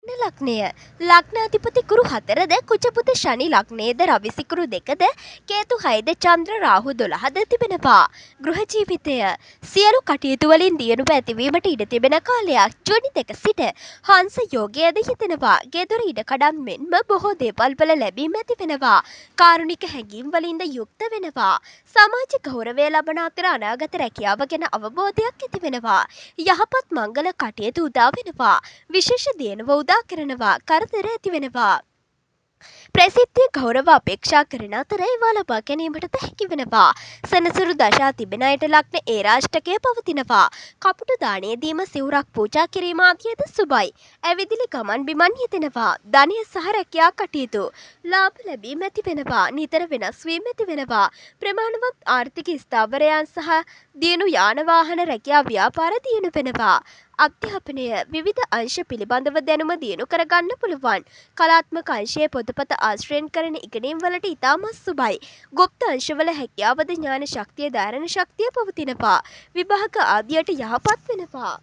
ලග්නය ලග්නාධිපති ගුරු 4ද කුජබුධ ශනි ලග්නයේද රවි සිකුරු 2ද කේතු 6ද චන්ද්‍ර රාහු 12ද තිබෙනවා. ගෘහ ජීවිතය සියලු කටයුතු වලින් දියුණුව ඇතිවීමට ඉඩ තිබෙන කාලයක්. ජූනි 2 සිට හංස යෝගයද යෙදෙනවා. ගෙදර ඉඩකඩම් මෙන්ම බොහෝ දේවල් වල ලැබීම ඇති වෙනවා. කාරුණික හැඟීම් වලින්ද යුක්ත වෙනවා. සමාජ ගෞරවය ලබන අතර අනාගත රැකියාව ගැන අවබෝධයක් ඇති වෙනවා. යහපත් මංගල කටයුතු උදා වෙනවා. විශේෂ දියුණුව උදා කරනවා. කරදර ඇති වෙනවා. ප්‍රසිද්ධිය ගෞරව අපේක්ෂා කරන අතර ඒවා ලබා ගැනීමටද හැකි වෙනවා. සෙනසුරු දශා තිබෙන අයට ලග්න ඒ රාෂ්ටකය පවතිනවා. කපුටු දාණය දීම සිවුරක් පූජා කිරීම ආදියද සුබයි. ඇවිදිලි ගමන් බිමන් යෙදෙනවා. ධනය සහ රැකියා කටයුතු ලාභ ලැබීම ඇති වෙනවා. නිතර වෙනස් වීම ඇති වෙනවා. ප්‍රමාණවත් ආර්ථික ස්ථාවරයන් සහ දියුණු යාන වාහන රැකියා ව්‍යාපාර දියුණු වෙනවා. අධ්‍යාපනය විවිධ අංශ පිළිබඳව දැනුම දියුණු කරගන්න පුළුවන්. කලාත්මක අංශයේ පොතපත ආශ්‍රයෙන් කරන ඉගෙනීම් වලට ඉතාමත් සුබයි. ගුප්ත අංශවල හැකියාවද ඥාන ශක්තිය ධාරණ ශක්තිය පවතිනවා. විභාග ආදියට යහපත් වෙනවා.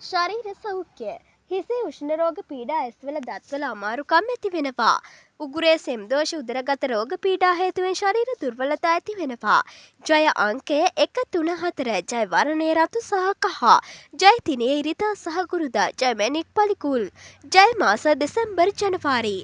ශරීර සෞඛ්‍ය හිසේ උෂ්ණ රෝග පීඩා ඇස්වල දත්වල අමාරුකම් ඇති වෙනවා. උගුරේ සෙම්දෝෂ උදරගත රෝග පීඩා හේතුවෙන් ශරීර දුර්වලතා ඇති වෙනවා. ජය අංකය 1 3 4 ජය වර්ණය රතු සහ කහ. ජය තිනේ ඉරිදා සහ ගුරුදා. ජය මැණික් පලිකුල්. ජය මාස දෙසැම්බර් ජනවාරි.